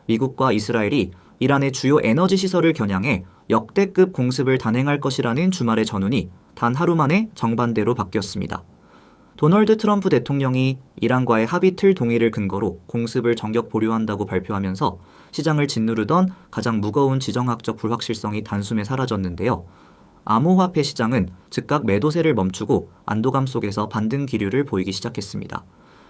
미국과 이스라엘이 이란의 주요 에너지 시설을 겨냥해 역대급 공습을 단행할 것이라는 주말의 전운이 단 하루 만에 정반대로 바뀌었습니다. 도널드 트럼프 대통령이 이란과의 합의 틀 동의를 근거로 공습을 전격 보류한다고 발표하면서 시장을 짓누르던 가장 무거운 지정학적 불확실성이 단숨에 사라졌는데요. 암호화폐 시장은 즉각 매도세를 멈추고 안도감 속에서 반등 기류를 보이기 시작했습니다.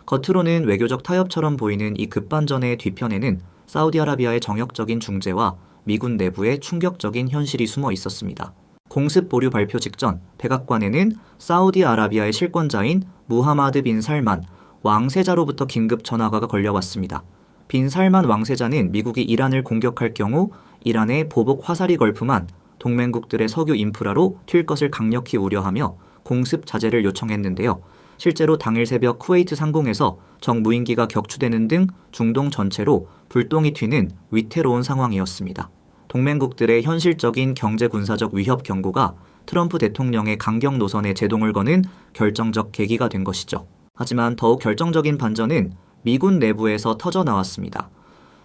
겉으로는 외교적 타협처럼 보이는 이 급반전의 뒤편에는 사우디아라비아의 정역적인 중재와 미군 내부의 충격적인 현실이 숨어 있었습니다. 공습 보류 발표 직전 백악관에는 사우디아라비아의 실권자인 무하마드 빈 살만 왕세자로부터 긴급 전화가 걸려왔습니다. 빈 살만 왕세자는 미국이 이란을 공격할 경우 이란의 보복 화살이 걸프만 동맹국들의 석유 인프라로 튈 것을 강력히 우려하며 공습 자제를 요청했는데요. 실제로 당일 새벽 쿠웨이트 상공에서 적 무인기가 격추되는 등 중동 전체로 불똥이 튀는 위태로운 상황이었습니다. 동맹국들의 현실적인 경제 군사적 위협 경고가 트럼프 대통령의 강경 노선에 제동을 거는 결정적 계기가 된 것이죠. 하지만 더욱 결정적인 반전은 미군 내부에서 터져 나왔습니다.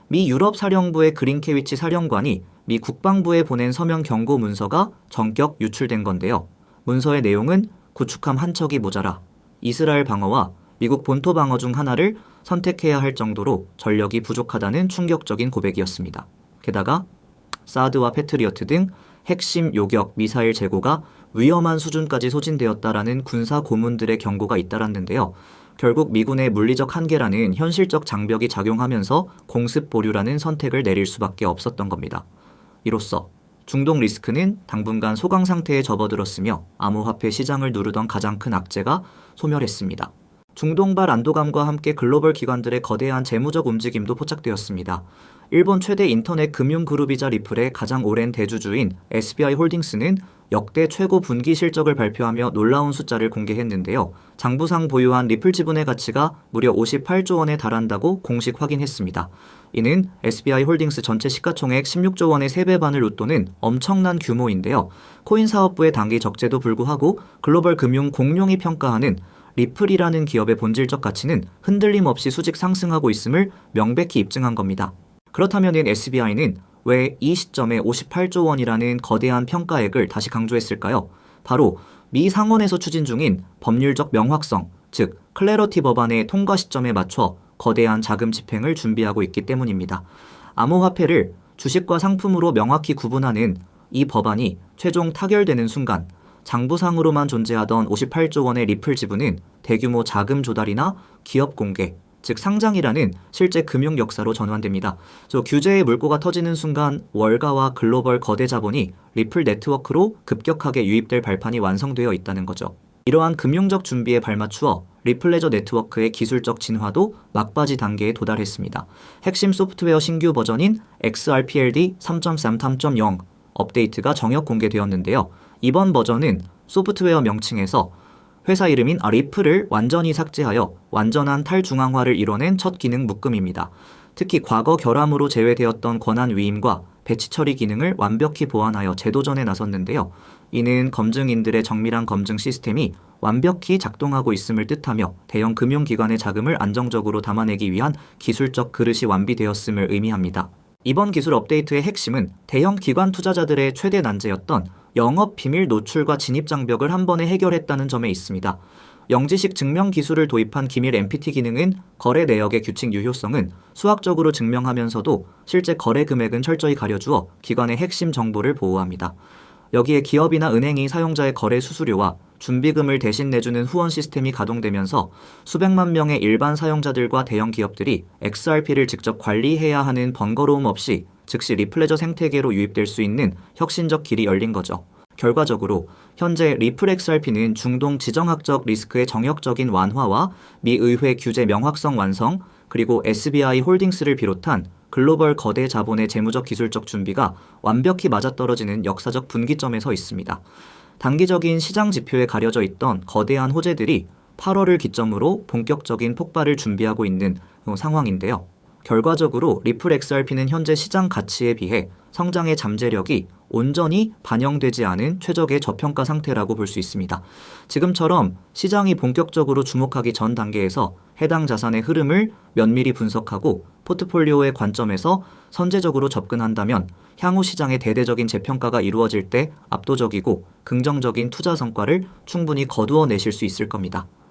미 유럽 사령부의 그린케위치 사령관이 미 국방부에 보낸 서명 경고 문서가 전격 유출된 건데요. 문서의 내용은 구축함 한 척이 모자라 이스라엘 방어와 미국 본토 방어 중 하나를 선택해야 할 정도로 전력이 부족하다는 충격적인 고백이었습니다. 게다가 사드와 패트리어트 등 핵심 요격 미사일 재고가 위험한 수준까지 소진되었다라는 군사 고문들의 경고가 잇따랐는데요. 결국 미군의 물리적 한계라는 현실적 장벽이 작용하면서 공습 보류라는 선택을 내릴 수밖에 없었던 겁니다. 이로써 중동 리스크는 당분간 소강 상태에 접어들었으며 암호화폐 시장을 누르던 가장 큰 악재가 소멸했습니다. 중동발 안도감과 함께 글로벌 기관들의 거대한 재무적 움직임도 포착되었습니다. 일본 최대 인터넷 금융그룹이자 리플의 가장 오랜 대주주인 SBI 홀딩스는 역대 최고 분기 실적을 발표하며 놀라운 숫자를 공개했는데요. 장부상 보유한 리플 지분의 가치가 무려 58조 원에 달한다고 공식 확인했습니다. 이는 SBI 홀딩스 전체 시가총액 16조 원의 3배 반을 웃도는 엄청난 규모인데요. 코인 사업부의 단기 적재도 불구하고 글로벌 금융 공룡이 평가하는 리플이라는 기업의 본질적 가치는 흔들림 없이 수직 상승하고 있음을 명백히 입증한 겁니다. 그렇다면 SBI는 왜 이 시점에 58조 원이라는 거대한 평가액을 다시 강조했을까요? 바로 미 상원에서 추진 중인 법률적 명확성, 즉 클래러티 법안의 통과 시점에 맞춰 거대한 자금 집행을 준비하고 있기 때문입니다. 암호화폐를 주식과 상품으로 명확히 구분하는 이 법안이 최종 타결되는 순간 장부상으로만 존재하던 58조 원의 리플 지분은 대규모 자금 조달이나 기업 공개, 즉 상장이라는 실제 금융 역사로 전환됩니다. 규제의 물꼬가 터지는 순간 월가와 글로벌 거대 자본이 리플 네트워크로 급격하게 유입될 발판이 완성되어 있다는 거죠. 이러한 금융적 준비에 발맞추어 리플레저 네트워크의 기술적 진화도 막바지 단계에 도달했습니다. 핵심 소프트웨어 신규 버전인 XRPLD 3.3.0 업데이트가 정역 공개되었는데요. 이번 버전은 소프트웨어 명칭에서 회사 이름인 리플을 완전히 삭제하여 완전한 탈중앙화를 이뤄낸 첫 기능 묶음입니다. 특히 과거 결함으로 제외되었던 권한 위임과 배치 처리 기능을 완벽히 보완하여 재도전에 나섰는데요. 이는 검증인들의 정밀한 검증 시스템이 완벽히 작동하고 있음을 뜻하며 대형 금융기관의 자금을 안정적으로 담아내기 위한 기술적 그릇이 완비되었음을 의미합니다. 이번 기술 업데이트의 핵심은 대형 기관 투자자들의 최대 난제였던 영업 비밀 노출과 진입 장벽을 한 번에 해결했다는 점에 있습니다. 영지식 증명 기술을 도입한 기밀 MPT 기능은 거래 내역의 규칙 유효성은 수학적으로 증명하면서도 실제 거래 금액은 철저히 가려주어 기관의 핵심 정보를 보호합니다. 여기에 기업이나 은행이 사용자의 거래 수수료와 준비금을 대신 내주는 후원 시스템이 가동되면서 수백만 명의 일반 사용자들과 대형 기업들이 XRP를 직접 관리해야 하는 번거로움 없이 즉시 리플레저 생태계로 유입될 수 있는 혁신적 길이 열린 거죠. 결과적으로 현재 리플 XRP는 중동 지정학적 리스크의 정역적인 완화와 미 의회 규제 명확성 완성, 그리고 SBI 홀딩스를 비롯한 글로벌 거대 자본의 재무적 기술적 준비가 완벽히 맞아떨어지는 역사적 분기점에 서 있습니다. 단기적인 시장 지표에 가려져 있던 거대한 호재들이 8월을 기점으로 본격적인 폭발을 준비하고 있는 상황인데요. 결과적으로 리플 XRP는 현재 시장 가치에 비해 성장의 잠재력이 온전히 반영되지 않은 최적의 저평가 상태라고 볼 수 있습니다. 지금처럼 시장이 본격적으로 주목하기 전 단계에서 해당 자산의 흐름을 면밀히 분석하고 포트폴리오의 관점에서 선제적으로 접근한다면 향후 시장의 대대적인 재평가가 이루어질 때 압도적이고 긍정적인 투자 성과를 충분히 거두어내실 수 있을 겁니다.